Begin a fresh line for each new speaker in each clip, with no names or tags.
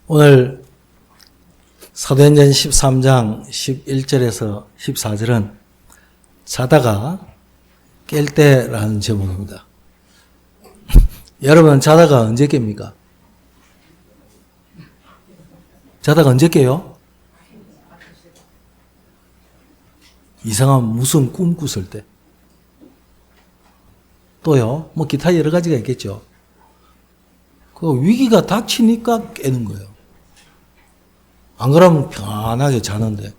오늘 사도행전 13장 11절에서 14절은 자다가 깰 때라는 제목입니다. 여러분 자다가 언제 깹니까? 자다가 언제 깨요? 이상한 무슨 꿈 꿨을 때. 또요, 뭐 기타 여러 가지가 있겠죠. 그 위기가 닥치니까 깨는 거예요. 안 그러면 편안하게 자는데.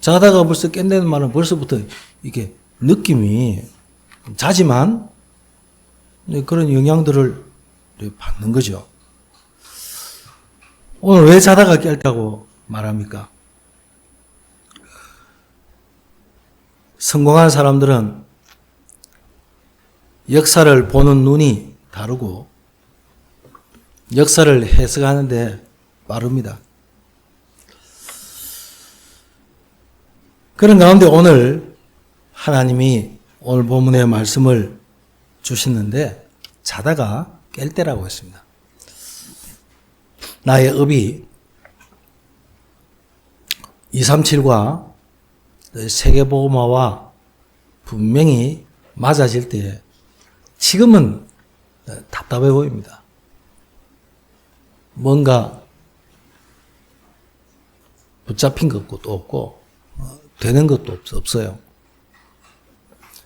자다가 벌써 깬다는 말은 벌써부터 이게 느낌이 자지만 그런 영향들을 받는 거죠. 오늘 왜 자다가 깰다고 말합니까? 성공한 사람들은 역사를 보는 눈이 다르고 역사를 해석하는데 빠릅니다. 그런 가운데 오늘 하나님이 오늘 본문의 말씀을 주시는데 자다가 깰 때라고 했습니다. 나의 업이 237과 세계복음화와 분명히 맞아질 때 지금은 답답해 보입니다. 뭔가 붙잡힌 것도 없고 되는 것도 없어요.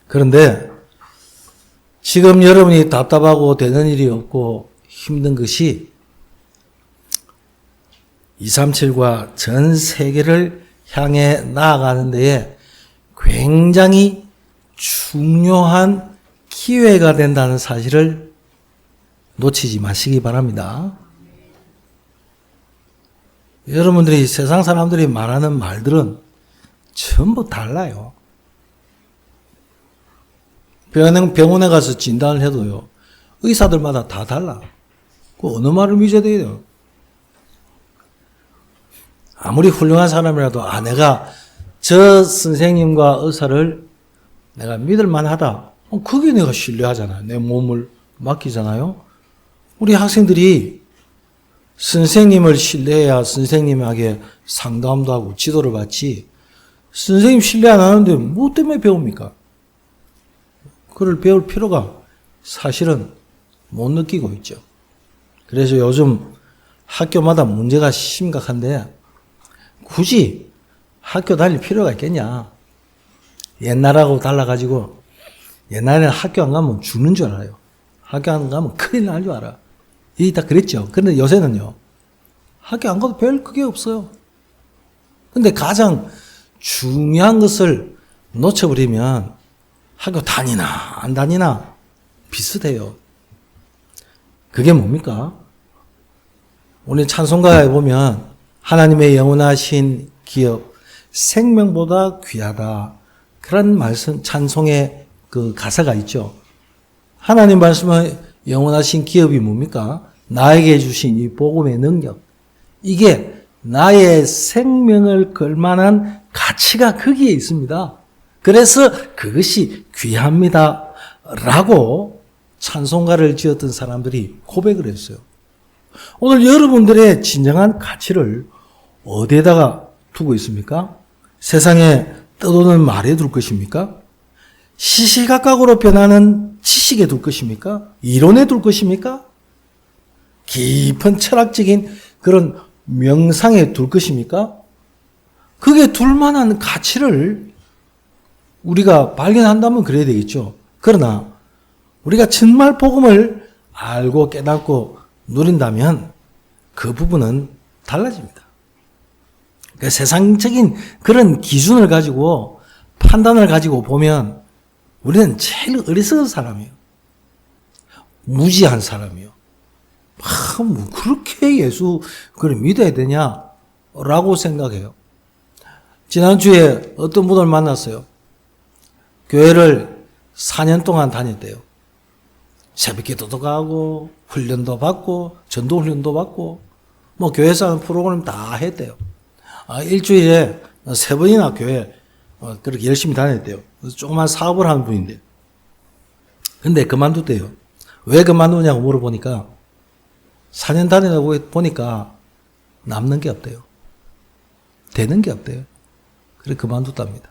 그런데 지금 여러분이 답답하고 되는 일이 없고 힘든 것이 237과 전 세계를 향해 나아가는 데에 굉장히 중요한 기회가 된다는 사실을 놓치지 마시기 바랍니다. 여러분들이 세상 사람들이 말하는 말들은 전부 달라요. 병원에 가서 진단을 해도요, 의사들마다 다 달라. 그 어느 말을 믿어야 돼요? 아무리 훌륭한 사람이라도, 내가 저 선생님과 의사를 내가 믿을 만하다. 그게 내가 신뢰하잖아요. 내 몸을 맡기잖아요. 우리 학생들이 선생님을 신뢰해야 선생님에게 상담도 하고 지도를 받지, 선생님 신뢰 안 하는데 뭐 때문에 배웁니까? 그걸 배울 필요가 사실은 못 느끼고 있죠. 그래서 요즘 학교마다 문제가 심각한데 굳이 학교 다닐 필요가 있겠냐. 옛날하고 달라가지고 옛날에는 학교 안 가면 죽는 줄 알아요. 학교 안 가면 큰일 날 줄 알아. 이게 다 그랬죠. 그런데 요새는요, 학교 안 가도 별 그게 없어요. 근데 가장 중요한 것을 놓쳐버리면 학교 다니나 안 다니나 비슷해요. 그게 뭡니까? 오늘 찬송가에 보면 하나님의 영원하신 기업, 생명보다 귀하다. 그런 말씀, 찬송의 그 가사가 있죠. 하나님 말씀의 영원하신 기업이 뭡니까? 나에게 주신 이 복음의 능력. 이게 나의 생명을 걸 만한 가치가 거기에 있습니다. 그래서 그것이 귀합니다. 라고 찬송가를 지었던 사람들이 고백을 했어요. 오늘 여러분들의 진정한 가치를 어디에다가 두고 있습니까? 세상에 떠도는 말에 둘 것입니까? 시시각각으로 변하는 지식에 둘 것입니까? 이론에 둘 것입니까? 깊은 철학적인 그런 명상에 둘 것입니까? 그게 둘 만한 가치를 우리가 발견한다면 그래야 되겠죠. 그러나 우리가 정말 복음을 알고 깨닫고 누린다면 그 부분은 달라집니다. 그러니까 세상적인 그런 기준을 가지고 판단을 가지고 보면 우리는 제일 어리석은 사람이에요. 무지한 사람이에요. 뭐 그렇게 예수 그걸 믿어야 되냐라고 생각해요. 지난주에 어떤 분을 만났어요. 교회를 4년 동안 다녔대요. 새벽기도도 가고 훈련도 받고 전도훈련도 받고 뭐 교회에서 하는 프로그램 다 했대요. 일주일에 3번이나 교회 그렇게 열심히 다녔대요. 그래서 조그만 사업을 하는 분인데. 근데 그만뒀대요. 왜 그만두냐고 물어보니까 4년 다니다 보니까 남는 게 없대요. 되는 게 없대요. 그래 그만뒀답니다.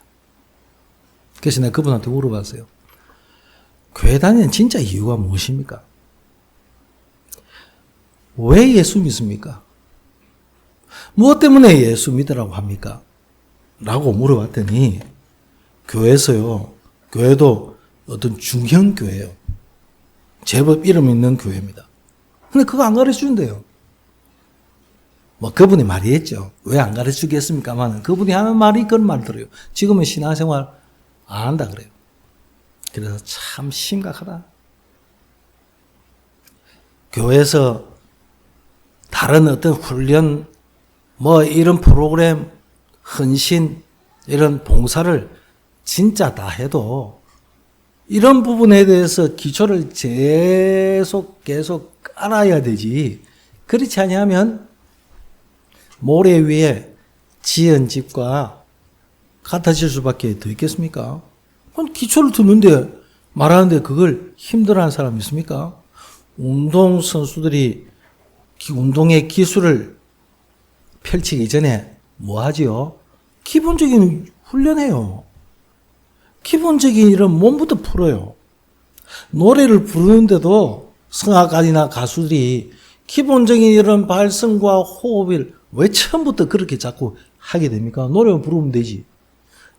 그래서 내가 그분한테 물어봤어요. 교회 다니는 진짜 이유가 무엇입니까? 왜 예수 믿습니까? 무엇 때문에 예수 믿으라고 합니까? 라고 물어봤더니 교회에서요. 교회도 어떤 중형 교회예요. 제법 이름 있는 교회입니다. 근데 그거 안 가르쳐준대요. 뭐 그분이 말이 했죠. 왜 안 가르쳐주겠습니까만 그분이 하는 말이 그런 말 들어요. 지금은 신앙생활 안 한다 그래요. 그래서 참 심각하다. 교회에서 다른 어떤 훈련 뭐 이런 프로그램 헌신 이런 봉사를 진짜 다 해도 이런 부분에 대해서 기초를 계속 깔아야 되지. 그렇지 않으면 모래 위에 지은 집과 같아질 수밖에 더 있겠습니까? 그건 기초를 두는데 말하는데 그걸 힘들어하는 사람이 있습니까? 운동선수들이 운동의 기술을 펼치기 전에 뭐 하지요? 기본적인 훈련해요. 기본적인 이런 몸부터 풀어요. 노래를 부르는데도 성악가이나 가수들이 기본적인 이런 발성과 호흡을 왜 처음부터 그렇게 자꾸 하게 됩니까? 노래만 부르면 되지.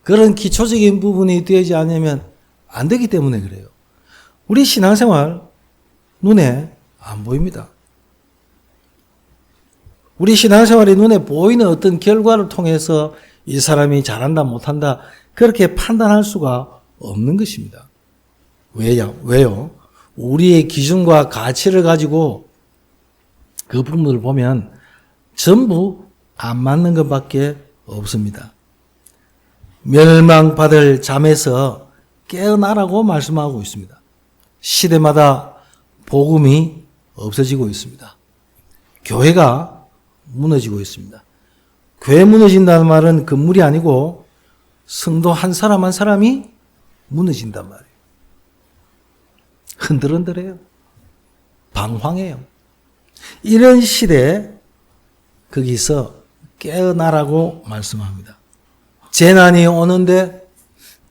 그런 기초적인 부분이 되지 않으면 안 되기 때문에 그래요. 우리 신앙생활 눈에 안 보입니다. 우리 신앙생활이 눈에 보이는 어떤 결과를 통해서 이 사람이 잘한다 못한다 그렇게 판단할 수가 없는 것입니다. 왜요? 우리의 기준과 가치를 가지고 그 부분을 보면 전부 안 맞는 것밖에 없습니다. 멸망받을 잠에서 깨어나라고 말씀하고 있습니다. 시대마다 복음이 없어지고 있습니다. 교회가 무너지고 있습니다. 교회 무너진다는 말은 건물이 아니고 성도 한 사람 한 사람이 무너진단 말이에요. 흔들흔들해요. 방황해요. 이런 시대에 거기서 깨어나라고 말씀합니다. 재난이 오는데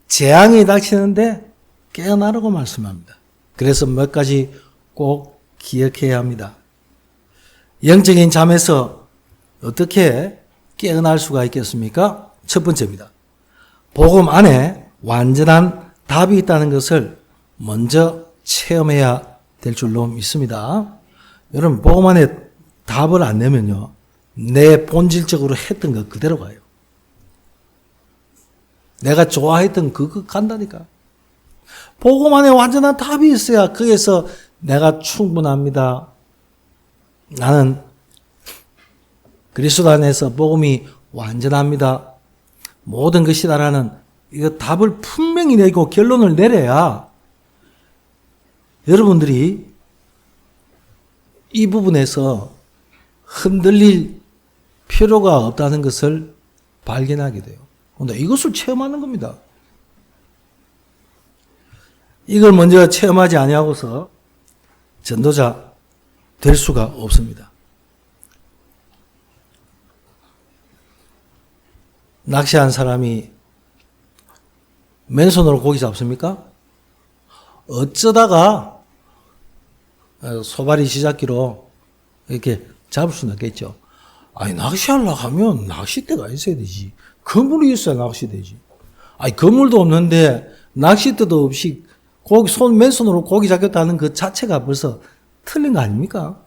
재앙이 닥치는데 깨어나라고 말씀합니다. 그래서 몇 가지 꼭 기억해야 합니다. 영적인 잠에서 어떻게 깨어날 수가 있겠습니까? 첫 번째입니다. 복음 안에 완전한 답이 있다는 것을 먼저 체험해야 될 줄로 믿습니다. 여러분 복음 안에 답을 안 내면요. 내 본질적으로 했던 것 그대로 가요. 내가 좋아했던 그거 간다니까. 복음 안에 완전한 답이 있어야 거기에서 내가 충분합니다. 나는 그리스도 안에서 복음이 완전합니다. 모든 것이다라는 이거 답을 분명히 내고 결론을 내려야 여러분들이 이 부분에서 흔들릴 필요가 없다는 것을 발견하게 돼요. 근데 이것을 체험하는 겁니다. 이걸 먼저 체험하지 아니하고서 전도자 될 수가 없습니다. 낚시한 사람이 맨손으로 고기 잡습니까? 어쩌다가 소발이 시작기로 이렇게 잡을 수는 있겠죠. 아니 낚시하려고 하면 낚싯대가 있어야 되지. 그물이 있어야 낚시되지. 아니 그물도 없는데 낚싯대도 없이 맨손으로 고기 잡겠다는 그 자체가 벌써 틀린 거 아닙니까?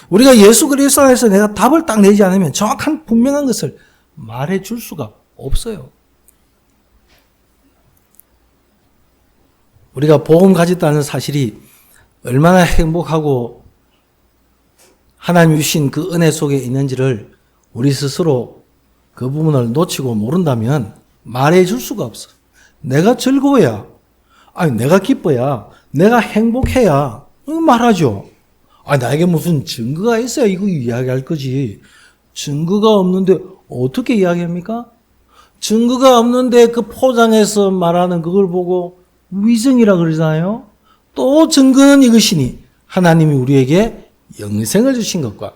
우리가 예수 그리스도 안에서 내가 답을 딱 내지 않으면 정확한 분명한 것을 말해 줄 수가 없어요. 우리가 복음 가졌다는 사실이 얼마나 행복하고 하나님 주신 그 은혜 속에 있는지를 우리 스스로 그 부분을 놓치고 모른다면 말해 줄 수가 없어. 내가 즐거워야, 아니 내가 기뻐야, 내가 행복해야 말하죠. 아니 나에게 무슨 증거가 있어야 이거 이야기할 거지. 증거가 없는데 어떻게 이야기합니까? 증거가 없는데 그 포장해서 말하는 그걸 보고 위증이라 그러잖아요. 또 증거는 이것이니 하나님이 우리에게 영생을 주신 것과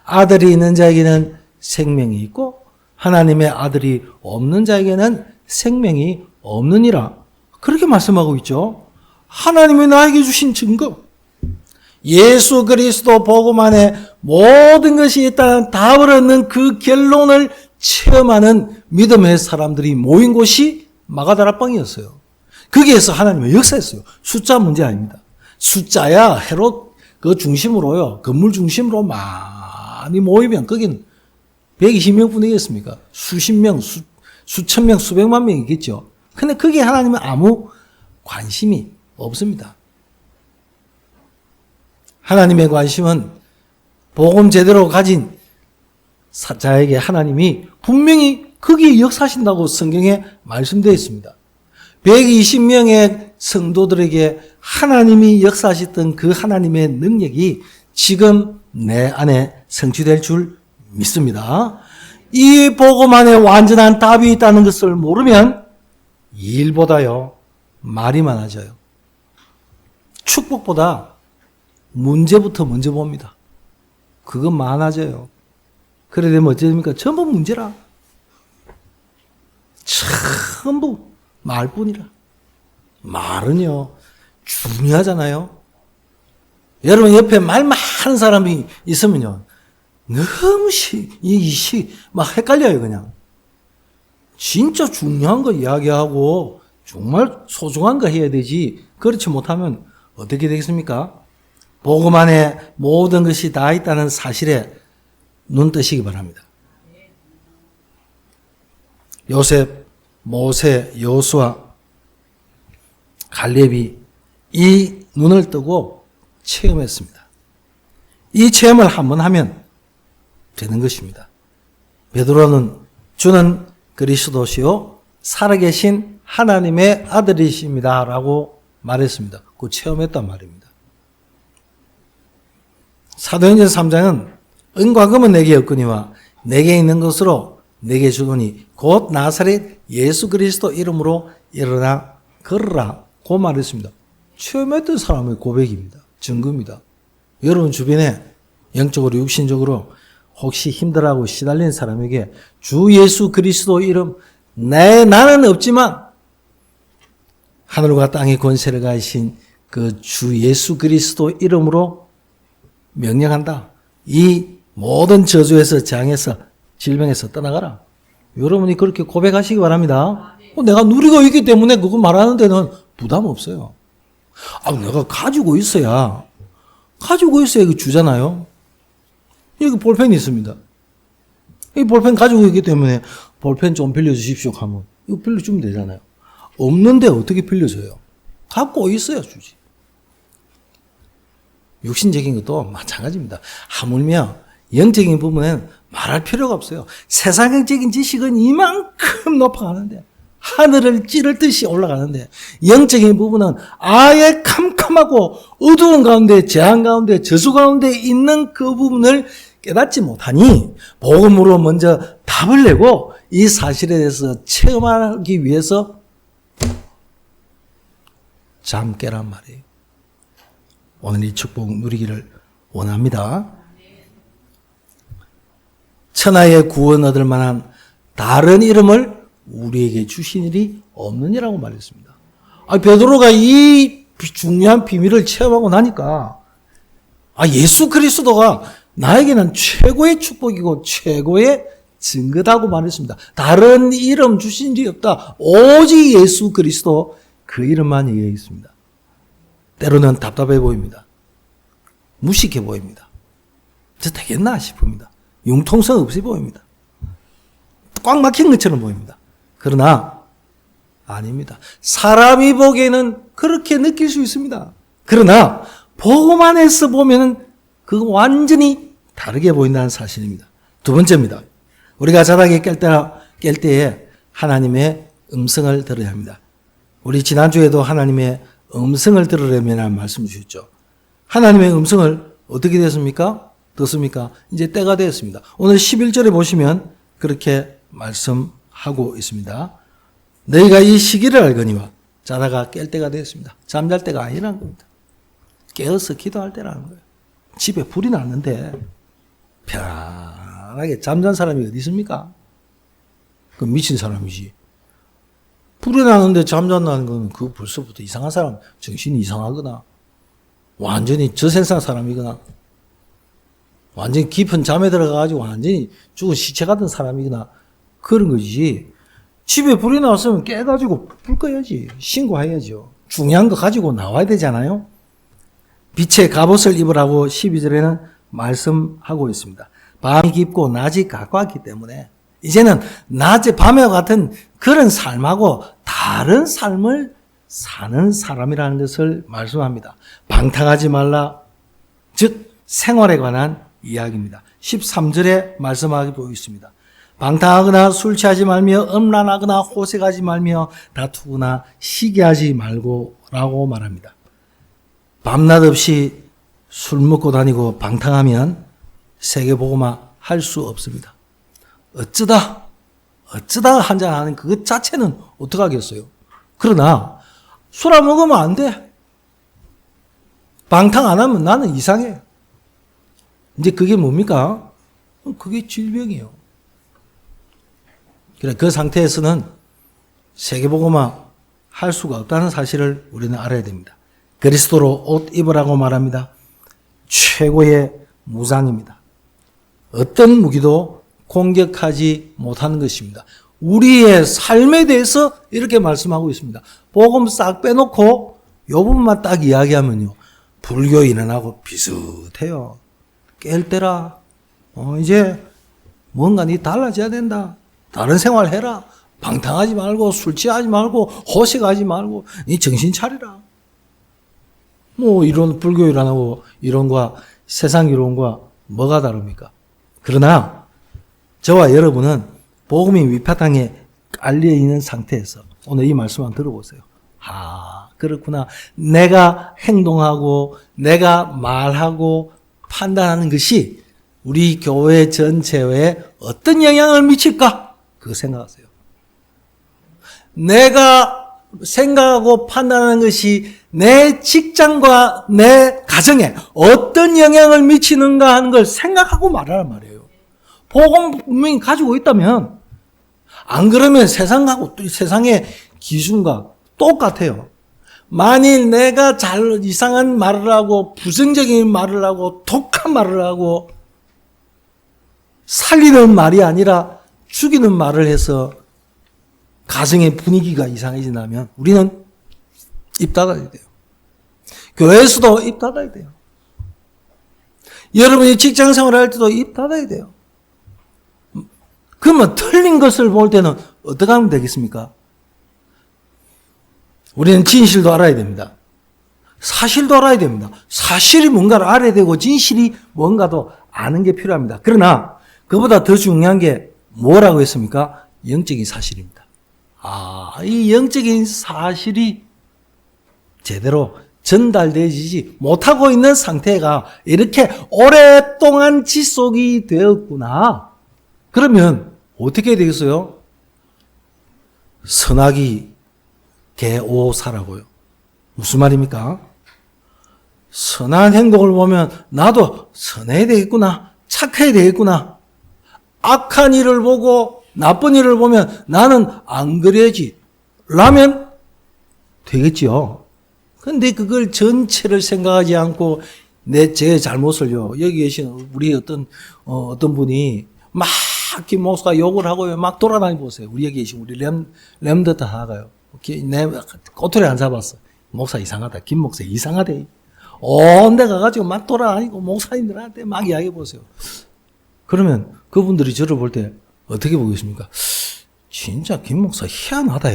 아들이 있는 자에게는 생명이 있고 하나님의 아들이 없는 자에게는 생명이 없느니라. 그렇게 말씀하고 있죠. 하나님이 나에게 주신 증거, 예수 그리스도 복음 안에 모든 것이 있다는 답을 얻는 그 결론을 체험하는 믿음의 사람들이 모인 곳이 마가다락방이었어요. 거기에서 하나님의 역사였어요. 숫자 문제 아닙니다. 숫자야 헤롯 그 중심으로요, 건물 중심으로 많이 모이면 거긴 120명 뿐이겠습니까? 수십 명, 수천 명, 수백만 명이겠죠. 근데 거기에 하나님은 아무 관심이 없습니다. 하나님의 관심은 복음 제대로 가진 자에게 하나님이 분명히 거기에 역사하신다고 성경에 말씀되어 있습니다. 120명의 성도들에게 하나님이 역사하셨던 그 하나님의 능력이 지금 내 안에 성취될 줄 믿습니다. 이 복음 안에 완전한 답이 있다는 것을 모르면 일보다요 말이 많아져요. 축복보다 문제부터 먼저 봅니다. 그건 많아져요. 그래 되면 어찌 됩니까? 전부 문제라. 전부 말뿐이라. 말은요 중요하잖아요. 여러분 옆에 말 많은 사람이 있으면요 너무 막 헷갈려요. 그냥 진짜 중요한 거 이야기하고 정말 소중한 거 해야 되지. 그렇지 못하면 어떻게 되겠습니까? 복음 안에 모든 것이 다 있다는 사실에 눈 뜨시기 바랍니다. 요셉, 모세, 여호수아, 갈렙이 이 눈을 뜨고 체험했습니다. 이 체험을 한번 하면 되는 것입니다. 베드로는 주는 그리스도시요 살아계신 하나님의 아들이십니다 라고 말했습니다. 그 체험했단 말입니다. 사도행전 3장은 은과 금은 내게 없거니와 내게 있는 것으로 내게 주거니 곧 나사렛 예수 그리스도 이름으로 일어나 걸으라 고 말했습니다. 체험했던 사람의 고백입니다. 증거입니다. 여러분 주변에 영적으로 육신적으로 혹시 힘들어하고 시달리는 사람에게 주 예수 그리스도 이름 나는 없지만 하늘과 땅의 권세를 가지신 그 주 예수 그리스도 이름으로 명령한다. 이 모든 저주에서 장에서 질병에서 떠나가라. 여러분이 그렇게 고백하시기 바랍니다. 내가 누리고 있기 때문에 그거 말하는 데는 부담 없어요. 내가 가지고 있어야 이거 주잖아요. 여기 볼펜이 있습니다. 이 볼펜 가지고 있기 때문에 볼펜 좀 빌려주십시오 하면 이거 빌려주면 되잖아요. 없는데 어떻게 빌려줘요? 갖고 있어야 주지. 육신적인 것도 마찬가지입니다. 하물며 영적인 부분은 말할 필요가 없어요. 세상적인 지식은 이만큼 높아가는데 하늘을 찌를 듯이 올라가는데 영적인 부분은 아예 캄캄하고 어두운 가운데 재앙 가운데 저주 가운데 있는 그 부분을 깨닫지 못하니 복음으로 먼저 답을 내고 이 사실에 대해서 체험하기 위해서 잠 깨란 말이에요. 오늘 이 축복 누리기를 원합니다. 천하의 구원 얻을 만한 다른 이름을 우리에게 주신 일이 없느니라고 말했습니다. 베드로가 이 중요한 비밀을 체험하고 나니까 예수 그리스도가 나에게는 최고의 축복이고 최고의 증거다고 말했습니다. 다른 이름 주신 일이 없다. 오직 예수 그리스도 그 이름만 얘기해 있습니다. 때로는 답답해 보입니다. 무식해 보입니다. 저 되겠나 싶습니다. 융통성 없이 보입니다. 꽉 막힌 것처럼 보입니다. 그러나 아닙니다. 사람이 보기에는 그렇게 느낄 수 있습니다. 그러나 복음 안에서 보면은 그거 완전히 다르게 보인다는 사실입니다. 두 번째입니다. 우리가 자다게 깰 때에 하나님의 음성을 들어야 합니다. 우리 지난주에도 하나님의 음성을 들으려면 하는 말씀 주셨죠. 하나님의 음성을 어떻게 됐습니까? 듣습니까? 이제 때가 되었습니다. 오늘 11절에 보시면 그렇게 말씀하고 있습니다. 너희가 이 시기를 알거니와 자다가 깰 때가 되었습니다. 잠잘 때가 아니라는 겁니다. 깨어서 기도할 때라는 거예요. 집에 불이 났는데 편안하게 잠잔 사람이 어디 있습니까? 그 미친 사람이지. 불이 나는데 잠잔다는 건 그 벌써부터 이상한 사람, 정신이 이상하거나 완전히 저세상 사람이거나 완전히 깊은 잠에 들어가가지고 완전히 죽은 시체 같은 사람이거나 그런 거지. 집에 불이 났으면 깨가지고 불 꺼야지. 신고해야죠. 중요한 거 가지고 나와야 되잖아요. 빛의 갑옷을 입으라고 12절에는 말씀하고 있습니다. 밤이 깊고 낮이 가까웠기 때문에 이제는 낮에 밤과 같은 그런 삶하고 다른 삶을 사는 사람이라는 것을 말씀합니다. 방탕하지 말라. 즉 생활에 관한 이야기입니다. 13절에 말씀하고 있습니다. 방탕하거나 술 취하지 말며 음란하거나 호색하지 말며 다투거나 시기하지 말고 라고 말합니다. 밤낮 없이 술 먹고 다니고 방탕하면 세계복음화 할 수 없습니다. 어쩌다 한잔하는 그것 자체는 어떡하겠어요. 그러나 술 안 먹으면 안 돼. 방탕 안 하면 나는 이상해. 이제 그게 뭡니까? 그게 질병이에요. 그래, 그 상태에서는 세계복음화 할 수가 없다는 사실을 우리는 알아야 됩니다. 그리스도로 옷 입으라고 말합니다. 최고의 무장입니다. 어떤 무기도 공격하지 못하는 것입니다. 우리의 삶에 대해서 이렇게 말씀하고 있습니다. 복음 싹 빼놓고 이 부분만 딱 이야기하면요. 불교인하고 비슷해요. 깰 때라. 이제 뭔가 니 달라져야 된다. 다른 생활 해라. 방탕하지 말고 술 취하지 말고 호식하지 말고 니 정신 차리라. 뭐 이런 불교 일환하고 이론과 세상 이론과 뭐가 다릅니까? 그러나 저와 여러분은 복음이 밑바탕에 깔려 있는 상태에서 오늘 이 말씀만 들어보세요. 그렇구나. 내가 행동하고 내가 말하고 판단하는 것이 우리 교회 전체에 어떤 영향을 미칠까? 그거 생각하세요. 내가 생각하고 판단하는 것이 내 직장과 내 가정에 어떤 영향을 미치는가 하는 걸 생각하고 말하란 말이에요. 복음 분명히 가지고 있다면 안 그러면 세상하고 또 세상의 기준과 똑같아요. 만일 내가 이상한 말을 하고 부정적인 말을 하고 독한 말을 하고 살리는 말이 아니라 죽이는 말을 해서 가정의 분위기가 이상해진다면 우리는 입 닫아야 돼요. 교회에서도 입 닫아야 돼요. 여러분이 직장 생활할 때도 입 닫아야 돼요. 그러면 틀린 것을 볼 때는 어떻게 하면 되겠습니까? 우리는 진실도 알아야 됩니다. 사실도 알아야 됩니다. 사실이 뭔가를 알아야 되고 진실이 뭔가도 아는 게 필요합니다. 그러나 그보다 더 중요한 게 뭐라고 했습니까? 영적인 사실입니다. 이 영적인 사실이 제대로 전달되지 못하고 있는 상태가 이렇게 오랫동안 지속이 되었구나. 그러면 어떻게 되겠어요? 선악이 개오사라고요. 무슨 말입니까? 선한 행동을 보면 나도 선해야 되겠구나. 착해야 되겠구나. 악한 일을 보고 나쁜 일을 보면 나는 안 그래야지. 라면 되겠지요. 근데 그걸 전체를 생각하지 않고 제 잘못을요. 여기 계신 우리 어떤 분이 막 김 목사가 욕을 하고요. 막 돌아다니 보세요. 우리 여기 계신 우리 렘드트 하나가요. 내 꼬투리 안 잡았어. 목사 이상하다. 김 목사 이상하대. 온데 가가지고 막 돌아다니고 목사님들한테 막 이야기해 보세요. 그러면 그분들이 저를 볼 때 어떻게 보겠습니까? 진짜 김 목사 희한하다.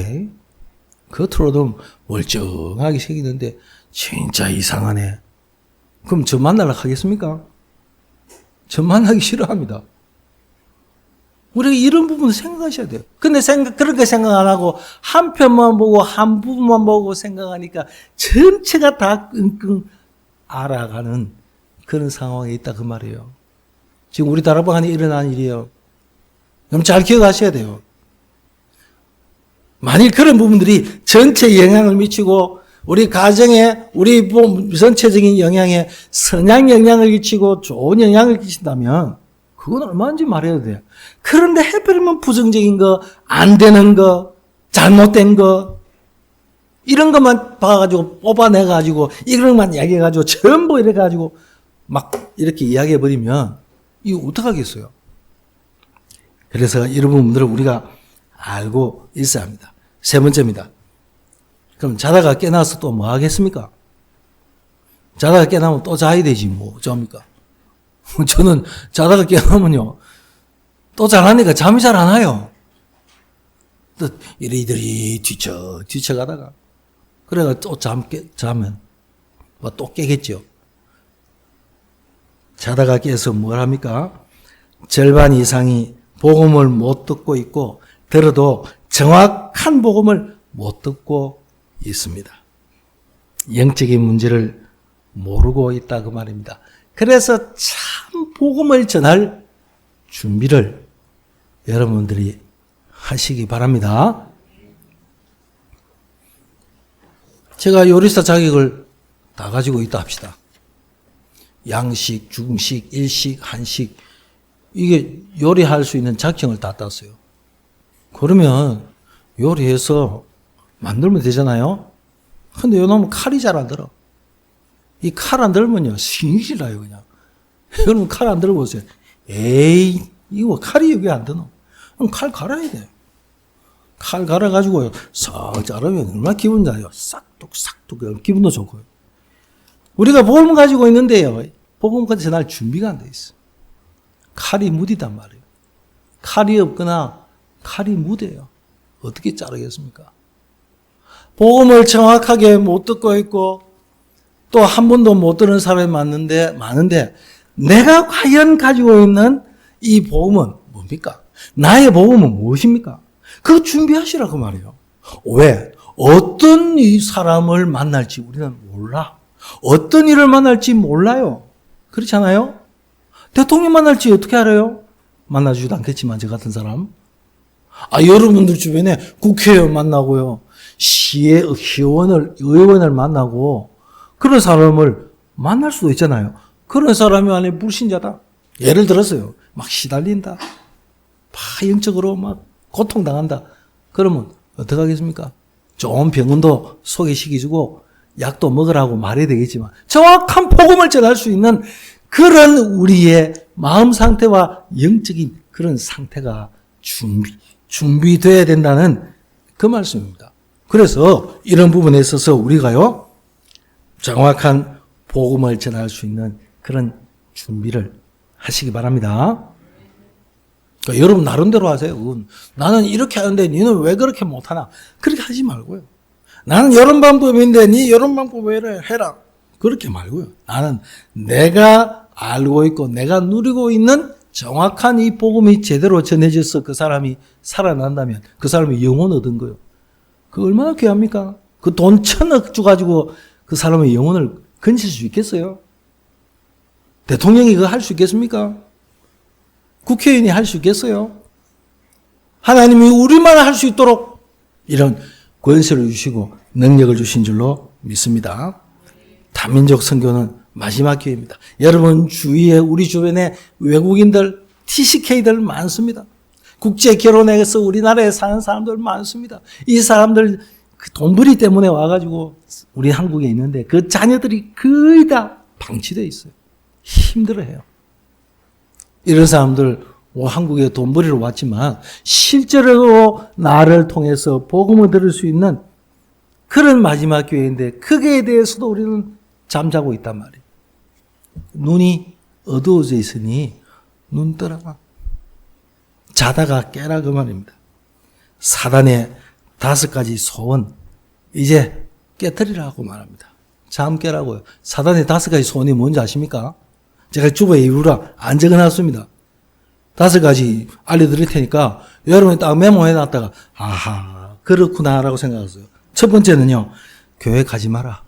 겉으로도 멀쩡하게 생기는데 진짜 이상하네. 그럼 저 만나러 가겠습니까? 저 만나기 싫어합니다. 우리가 이런 부분을 생각하셔야 돼요. 근데 그렇게 생각 안 하고 한 편만 보고 한 부분만 보고 생각하니까 전체가 다 끙끙 알아가는 그런 상황에 있다 그 말이에요. 지금 우리 다락방안에 일어난 일이에요. 그럼 잘 기억하셔야 돼요. 만일 그런 부분들이 전체에 영향을 미치고 우리 가정에 우리 전체적인 영향에 선한 영향을 끼치고 좋은 영향을 끼친다면 그건 얼마든지 말해야 돼요. 그런데 해버리면 부정적인 거, 안 되는 거, 잘못된 거 이런 것만 봐가지고 뽑아내가지고 이런 것만 이야기해가지고 전부 이래가지고 막 이렇게 이야기해버리면 이거 어떡하겠어요. 그래서 이런 부분들을 우리가 알고 있어야 합니다. 세 번째입니다. 그럼 자다가 깨나서 또 뭐 하겠습니까? 자다가 깨나면 또 자야 되지 뭐 어쩝니까? 저는 자다가 깨나면요 또 잘하니까 잠이 잘 안 와요. 또 이리저리 뒤쳐가다가 그래가 또 자면 뭐 또 깨겠죠. 자다가 깨서 뭘 합니까? 절반 이상이 복음을 못 듣고 있고 들어도 정확한 복음을 못 듣고 있습니다. 영적인 문제를 모르고 있다 그 말입니다. 그래서 참 복음을 전할 준비를 여러분들이 하시기 바랍니다. 제가 요리사 자격을 다 가지고 있다 합시다. 양식, 중식, 일식, 한식 이게 요리할 수 있는 자격을 다 땄어요. 그러면 요리해서 만들면 되잖아요. 근데 요놈은 칼이 잘 안 들어. 이 칼 안 들면요 신이 나요 그냥. 여러분 칼 안 들어보세요. 에이 이거 칼이 여기 안 드노. 그럼 칼 갈아야 돼. 칼 갈아가지고요 싹 자르면 얼마나 기분 좋아요. 싹둑 기분도 좋고요. 우리가 복음 가지고 있는데요 복음까지 전할 준비가 안 돼 있어. 칼이 무디단 말이에요. 칼이 없거나 칼이 무뎌요. 어떻게 자르겠습니까? 복음을 정확하게 못 듣고 있고 또 한 번도 못 들은 사람이 많은데 내가 과연 가지고 있는 이 복음은 뭡니까? 나의 복음은 무엇입니까? 그거 준비하시라고 말이에요. 왜? 어떤 이 사람을 만날지 우리는 몰라. 어떤 일을 만날지 몰라요. 그렇지 않아요? 대통령 만날지 어떻게 알아요? 만나주지도 않겠지만 저 같은 사람. 여러분들 주변에 국회의원 만나고요. 의원을 만나고 그런 사람을 만날 수도 있잖아요. 그런 사람이 안에 불신자다. 예를 들었어요. 막 시달린다. 영적으로 막 고통당한다. 그러면 어떡하겠습니까? 좋은 병원도 소개시켜주고 약도 먹으라고 말해야 되겠지만 정확한 복음을 전할 수 있는 그런 우리의 마음 상태와 영적인 그런 상태가 준비돼야 된다는 그 말씀입니다. 그래서 이런 부분에 있어서 우리가요 정확한 복음을 전할 수 있는 그런 준비를 하시기 바랍니다. 그러니까 여러분 나름대로 하세요. 나는 이렇게 하는데 너는 왜 그렇게 못하나? 그렇게 하지 말고요. 나는 이런 방법인데 니 이런 방법을 해라. 그렇게 말고요. 나는 내가 알고 있고 내가 누리고 있는 정확한 이 복음이 제대로 전해져서 그 사람이 살아난다면 그 사람이 영혼 얻은 거예요. 그 얼마나 귀합니까? 그 돈 1,000억 줘가지고 그 사람의 영혼을 건질 수 있겠어요? 대통령이 그거 할 수 있겠습니까? 국회의원이 할 수 있겠어요? 하나님이 우리만 할 수 있도록 이런 권세를 주시고 능력을 주신 줄로 믿습니다. 다민족 선교는 마지막 기회입니다. 여러분 주위에 우리 주변에 외국인들, TCK들 많습니다. 국제 결혼해서 우리나라에 사는 사람들 많습니다. 이 사람들 그 돈벌이 때문에 와가지고 우리 한국에 있는데 그 자녀들이 거의 다 방치되어 있어요. 힘들어해요. 이런 사람들 한국에 돈벌이로 왔지만 실제로 나를 통해서 복음을 들을 수 있는 그런 마지막 기회인데 거기에 대해서도 우리는 잠자고 있단 말이에요. 눈이 어두워져 있으니 눈 떠라. 자다가 깨라 그 말입니다. 사단의 5가지 소원 이제 깨뜨리라고 말합니다. 잠 깨라고요. 사단의 5가지 소원이 뭔지 아십니까? 제가 주보에 일부러 안 적어놨습니다. 5가지 알려드릴 테니까 여러분이 딱 메모해놨다가 아하 그렇구나라고 생각하세요. 첫 번째는요. 교회 가지 마라.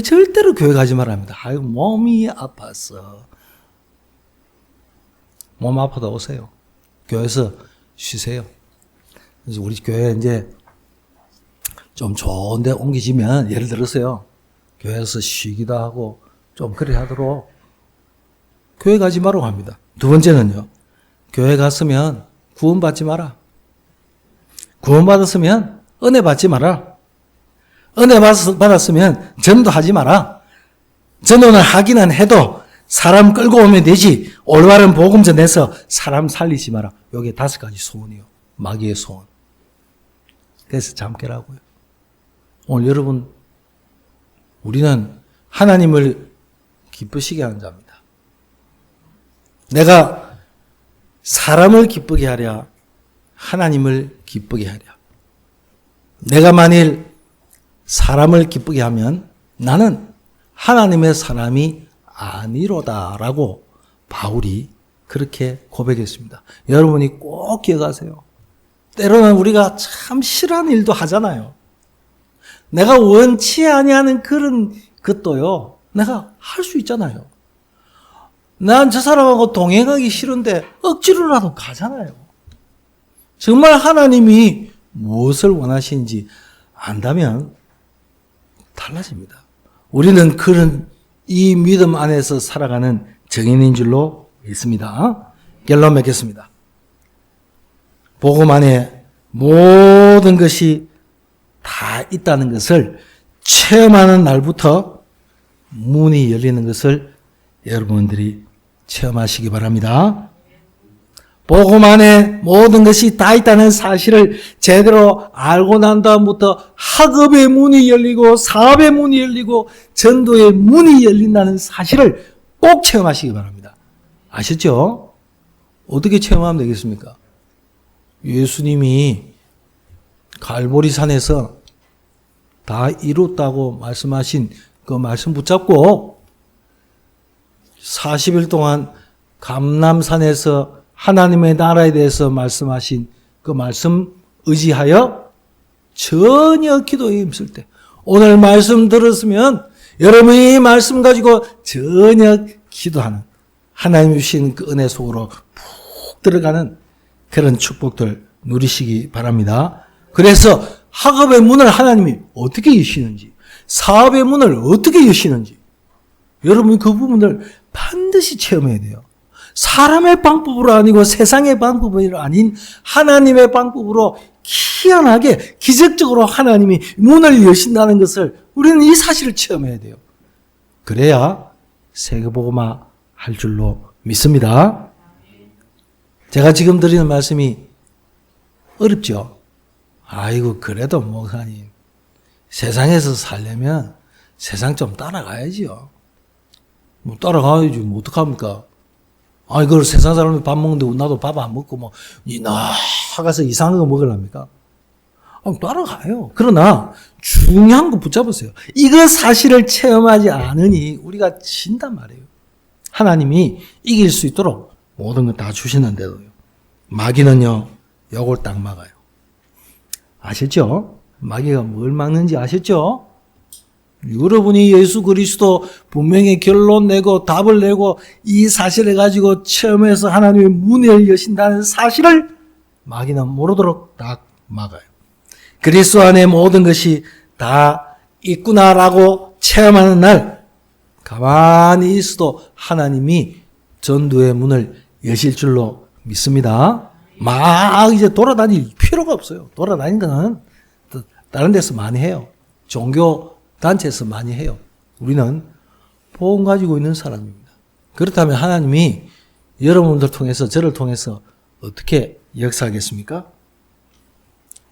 절대로 교회 가지 말아야 합니다. 아유 몸이 아파서. 몸 아파도 오세요. 교회에서 쉬세요. 그래서 우리 교회 이제 좀 좋은 데 옮기지면, 예를 들어서요, 교회에서 쉬기도 하고, 좀 그래 하도록 교회 가지 말라고 합니다. 두 번째는요, 교회 갔으면 구원받지 마라. 구원받았으면 은혜 받지 마라. 은혜 받았으면 전도하지 마라. 전도는 하기는 해도 사람 끌고 오면 되지, 올바른 복음 전해서 사람 살리지 마라. 요게 5가지 소원이요. 마귀의 소원. 그래서 잠깨라고요. 오늘 여러분, 우리는 하나님을 기쁘시게 하는 자입니다. 내가 사람을 기쁘게 하랴, 하나님을 기쁘게 하랴. 내가 만일 사람을 기쁘게 하면 나는 하나님의 사람이 아니로다라고 바울이 그렇게 고백했습니다. 여러분이 꼭 기억하세요. 때로는 우리가 참 싫어하는 일도 하잖아요. 내가 원치 아니하는 그런 것도요, 내가 할 수 있잖아요. 난 저 사람하고 동행하기 싫은데 억지로라도 가잖아요. 정말 하나님이 무엇을 원하시는지 안다면 달라집니다. 우리는 그런 이 믿음 안에서 살아가는 증인인 줄로 믿습니다. 결론 맺겠습니다. 복음 안에 모든 것이 다 있다는 것을 체험하는 날부터 문이 열리는 것을 여러분들이 체험하시기 바랍니다. 복음 안에 모든 것이 다 있다는 사실을 제대로 알고 난 다음부터 학업의 문이 열리고 사업의 문이 열리고 전도의 문이 열린다는 사실을 꼭 체험하시기 바랍니다. 아셨죠? 어떻게 체험하면 되겠습니까? 예수님이 갈보리산에서 다 이뤘다고 말씀하신 그 말씀 붙잡고 40일 동안 감람산에서 하나님의 나라에 대해서 말씀하신 그 말씀 의지하여 전혀 기도에 힘쓸 때, 오늘 말씀 들었으면 여러분이 이 말씀 가지고 전혀 기도하는, 하나님 주신 그 은혜 속으로 푹 들어가는 그런 축복들 누리시기 바랍니다. 그래서 학업의 문을 하나님이 어떻게 여시는지, 사업의 문을 어떻게 여시는지 여러분이 그 부분을 반드시 체험해야 돼요. 사람의 방법으로 아니고 세상의 방법이 아닌 하나님의 방법으로 희한하게 기적적으로 하나님이 문을 여신다는 것을 우리는 이 사실을 체험해야 돼요. 그래야 세계복음화 할 줄로 믿습니다. 제가 지금 드리는 말씀이 어렵죠? 아이고 그래도 목사님, 세상에서 살려면 세상 좀 따라가야지요. 뭐 따라가야지 뭐 어떡합니까? 아니 그걸 세상 사람이 밥 먹는데 나도 밥 안 먹고 뭐 나가서 이상한 거 먹으랍니까? 따라가요. 그러나 중요한 거 붙잡으세요. 이거 사실을 체험하지 않으니 우리가 진단 말이에요. 하나님이 이길 수 있도록 모든 걸 다 주시는데도요, 마귀는요 요걸 딱 막아요. 아셨죠? 마귀가 뭘 막는지 아셨죠? 여러분이 예수 그리스도 분명히 결론 내고 답을 내고 이 사실을 가지고 체험해서 하나님의 문을 여신다는 사실을 마귀는 모르도록 딱 막아요. 그리스도 안에 모든 것이 다 있구나라고 체험하는 날 가만히 있어도 하나님이 전도의 문을 여실 줄로 믿습니다. 막 이제 돌아다닐 필요가 없어요. 돌아다니는 거는 다른 데서 많이 해요. 종교 단체에서 많이 해요. 우리는 복음 가지고 있는 사람입니다. 그렇다면 하나님이 여러분들 통해서, 저를 통해서 어떻게 역사하겠습니까?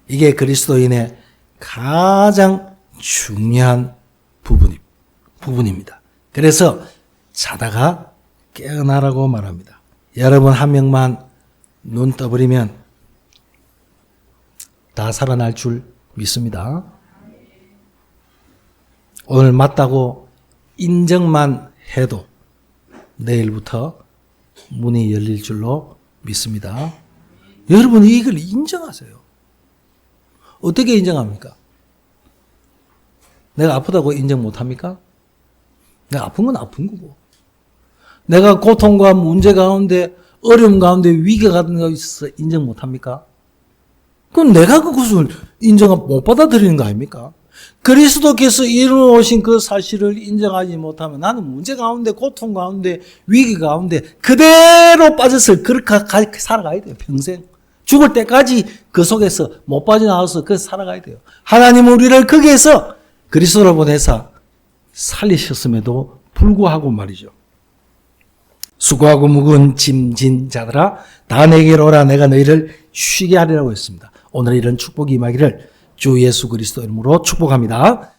이게 그리스도인의 가장 중요한 부분입니다. 그래서 자다가 깨어나라고 말합니다. 여러분 한 명만 눈 떠버리면 다 살아날 줄 믿습니다. 오늘 맞다고 인정만 해도 내일부터 문이 열릴 줄로 믿습니다. 여러분이 이걸 인정하세요. 어떻게 인정합니까? 내가 아프다고 인정 못합니까? 내가 아픈 건 아픈 거고, 내가 고통과 문제 가운데, 어려움 가운데, 위기 가운데 있어서 인정 못합니까? 그럼 내가 그것을 못 받아들이는 거 아닙니까? 그리스도께서 이루어오신 그 사실을 인정하지 못하면 나는 문제 가운데, 고통 가운데, 위기 가운데 그대로 빠져서 그렇게 살아가야 돼요. 평생. 죽을 때까지 그 속에서 못 빠져나와서 그 살아가야 돼요. 하나님은 우리를 거기에서 그리스도를 보내사 살리셨음에도 불구하고 말이죠. 수고하고 무거운 짐진 자들아 다 내게로 오라 내가 너희를 쉬게 하리라고 했습니다. 오늘 이런 축복이 임하기를 주 예수 그리스도 이름으로 축복합니다.